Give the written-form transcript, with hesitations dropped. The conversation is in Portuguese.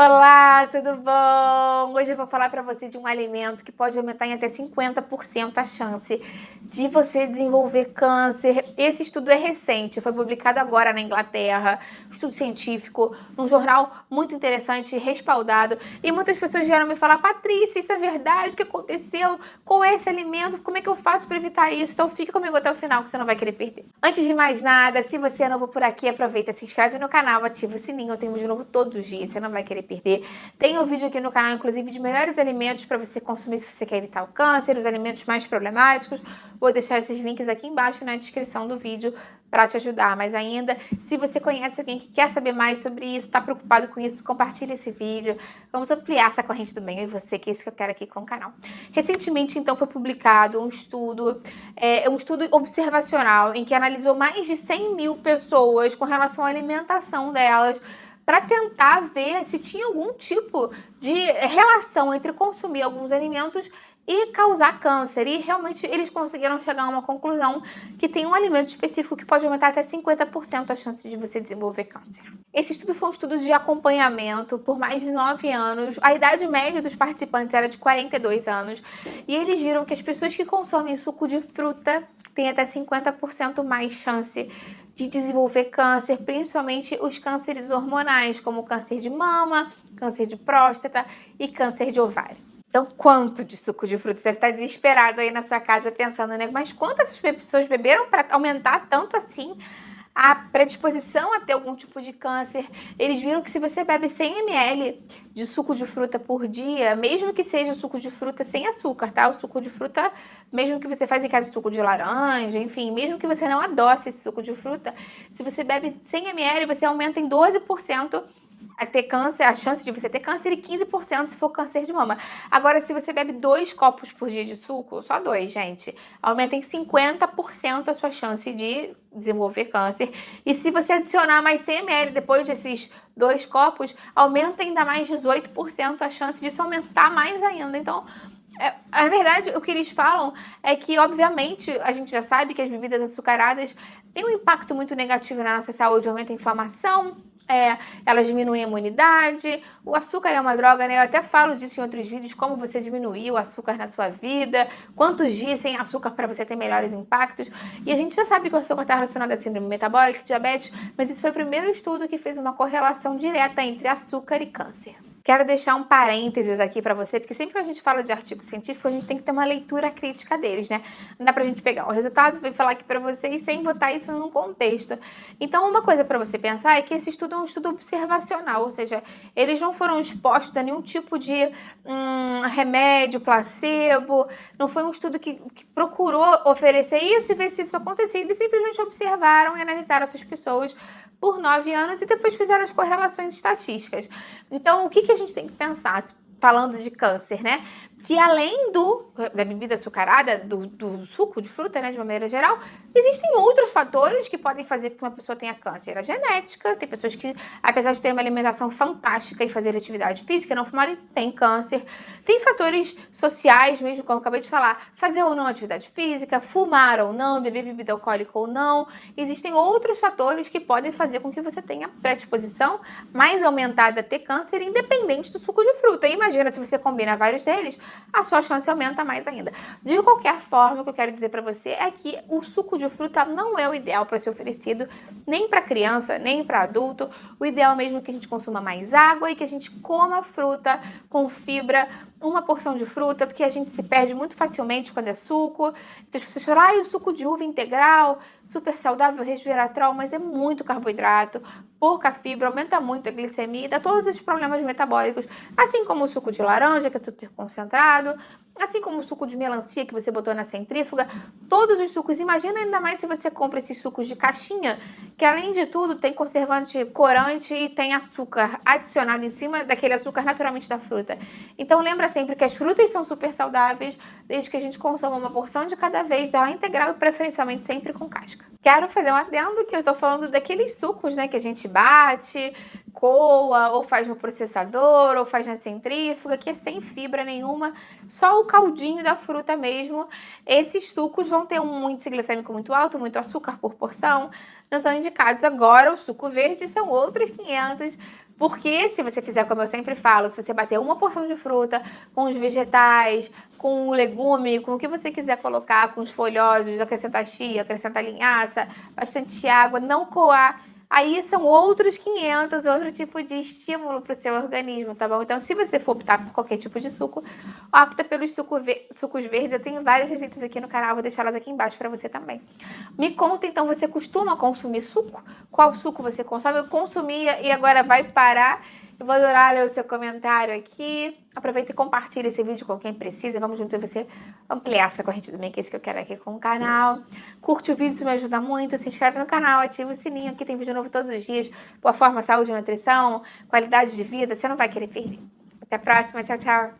Olá, tudo bom? Hoje eu vou falar para você de um alimento que pode aumentar em até 50% a chance de você desenvolver câncer. Esse estudo é recente, foi publicado agora na Inglaterra, estudo científico, num jornal muito interessante, respaldado. E muitas pessoas vieram me falar: Patrícia, isso é verdade? O que aconteceu com esse alimento? Como é que eu faço para evitar isso? Então fica comigo até o final que você não vai querer perder. Antes de mais nada, se você é novo por aqui, aproveita, se inscreve no canal, ativa o sininho, eu tenho vídeo novo todos os dias, você não vai querer perder. Tem um vídeo aqui no canal, inclusive, de melhores alimentos para você consumir se você quer evitar o câncer, os alimentos mais problemáticos. Vou deixar esses links aqui embaixo na descrição do vídeo para te ajudar. Mas ainda, se você conhece alguém que quer saber mais sobre isso, está preocupado com isso, compartilha esse vídeo. Vamos ampliar essa corrente do bem, eu e você, que é isso que eu quero aqui com o canal. Recentemente, então, foi publicado um estudo observacional em que analisou mais de 100 mil pessoas com relação à alimentação delas, para tentar ver se tinha algum tipo de relação entre consumir alguns alimentos e causar câncer. E realmente eles conseguiram chegar a uma conclusão que tem um alimento específico que pode aumentar até 50% a chance de você desenvolver câncer. Esse estudo foi um estudo de acompanhamento por mais de 9 anos. A idade média dos participantes era de 42 anos. E eles viram que as pessoas que consomem suco de fruta têm até 50% mais chance de desenvolver câncer, principalmente os cânceres hormonais, como câncer de mama, câncer de próstata e câncer de ovário. Então, quanto de suco de fruta? Você deve estar desesperado aí na sua casa pensando, né? Mas quantas pessoas beberam para aumentar tanto assim a predisposição a ter algum tipo de câncer? Eles viram que se você bebe 100 ml de suco de fruta por dia, mesmo que seja suco de fruta sem açúcar, tá? O suco de fruta, mesmo que você faça em casa suco de laranja, enfim, mesmo que você não adoce esse suco de fruta, se você bebe 100 ml, você aumenta em 12% a ter câncer, a chance de você ter câncer, e 15% se for câncer de mama. Agora, se você bebe 2 copos por dia de suco, só 2, gente, aumenta em 50% a sua chance de desenvolver câncer. E se você adicionar mais 100 ml depois desses 2 copos, aumenta ainda mais 18% a chance disso aumentar mais ainda. Então, a verdade, o que eles falam é que, obviamente, a gente já sabe que as bebidas açucaradas têm um impacto muito negativo na nossa saúde, aumenta a inflamação, elas diminuem a imunidade. O açúcar é uma droga, né? Eu até falo disso em outros vídeos, como você diminuir o açúcar na sua vida, quantos dias sem açúcar para você ter melhores impactos. E a gente já sabe que o açúcar está relacionado a síndrome metabólica, diabetes, mas esse foi o primeiro estudo que fez uma correlação direta entre açúcar e câncer. Quero deixar um parênteses aqui para você, porque sempre que a gente fala de artigo científico, a gente tem que ter uma leitura crítica deles, né? Não dá pra gente pegar o resultado e falar aqui para vocês sem botar isso num contexto. Então, uma coisa para você pensar é que esse estudo é um estudo observacional, ou seja, eles não foram expostos a nenhum tipo de remédio, placebo, não foi um estudo que procurou oferecer isso e ver se isso acontecia. Eles simplesmente observaram e analisaram essas pessoas por 9 anos e depois fizeram as correlações estatísticas. Então, o que a gente tem que pensar, falando de câncer, né? Que além da bebida açucarada, do suco de fruta, né, de uma maneira geral, existem outros fatores que podem fazer com que uma pessoa tenha câncer. A genética, tem pessoas que, apesar de ter uma alimentação fantástica e fazer atividade física, não fumarem, tem câncer. Tem fatores sociais mesmo, como eu acabei de falar, fazer ou não atividade física, fumar ou não, beber bebida alcoólica ou não. Existem outros fatores que podem fazer com que você tenha predisposição mais aumentada a ter câncer, independente do suco de fruta. E imagina, se você combina vários deles, a sua chance aumenta mais ainda. De qualquer forma, o que eu quero dizer para você é que o suco de fruta não é o ideal para ser oferecido nem para criança, nem para adulto. O ideal mesmo é que a gente consuma mais água e que a gente coma fruta com fibra, uma porção de fruta, porque a gente se perde muito facilmente quando é suco. Então as pessoas falam, o suco de uva integral, super saudável, resveratrol, mas é muito carboidrato, pouca fibra, aumenta muito a glicemia e dá todos esses problemas metabólicos, assim como o suco de laranja, que é super concentrado, assim como o suco de melancia que você botou na centrífuga, todos os sucos. Imagina ainda mais se você compra esses sucos de caixinha, que além de tudo tem conservante, corante e tem açúcar adicionado em cima daquele açúcar naturalmente da fruta. Então lembra sempre que as frutas são super saudáveis, desde que a gente consuma uma porção de cada vez, dela integral e preferencialmente sempre com casca. Quero fazer um adendo que eu tô falando daqueles sucos, né, que a gente bate, coa, ou faz no processador, ou faz na centrífuga, que é sem fibra nenhuma, só o caldinho da fruta mesmo. Esses sucos vão ter um índice glicêmico muito alto, muito açúcar por porção, não são indicados. Agora o suco verde são outros 500, Porque se você fizer como eu sempre falo, se você bater uma porção de fruta com os vegetais, com o legume, com o que você quiser colocar, com os folhosos, acrescentar chia, acrescentar linhaça, bastante água, não coar, aí são outros 500, outro tipo de estímulo para o seu organismo, tá bom? Então, se você for optar por qualquer tipo de suco, opta pelos sucos verdes. Eu tenho várias receitas aqui no canal, vou deixar elas aqui embaixo para você também. Me conta, então, você costuma consumir suco? Qual suco você consome? Eu consumia e agora vai parar. Eu vou adorar ler o seu comentário aqui. Aproveita e compartilha esse vídeo com quem precisa. Vamos juntos você ampliar essa corrente do bem, que é isso que eu quero aqui com o canal. Curte o vídeo, isso me ajuda muito. Se inscreve no canal, ativa o sininho. Aqui tem vídeo novo todos os dias. Boa forma, saúde, nutrição, qualidade de vida. Você não vai querer perder. Até a próxima. Tchau, tchau.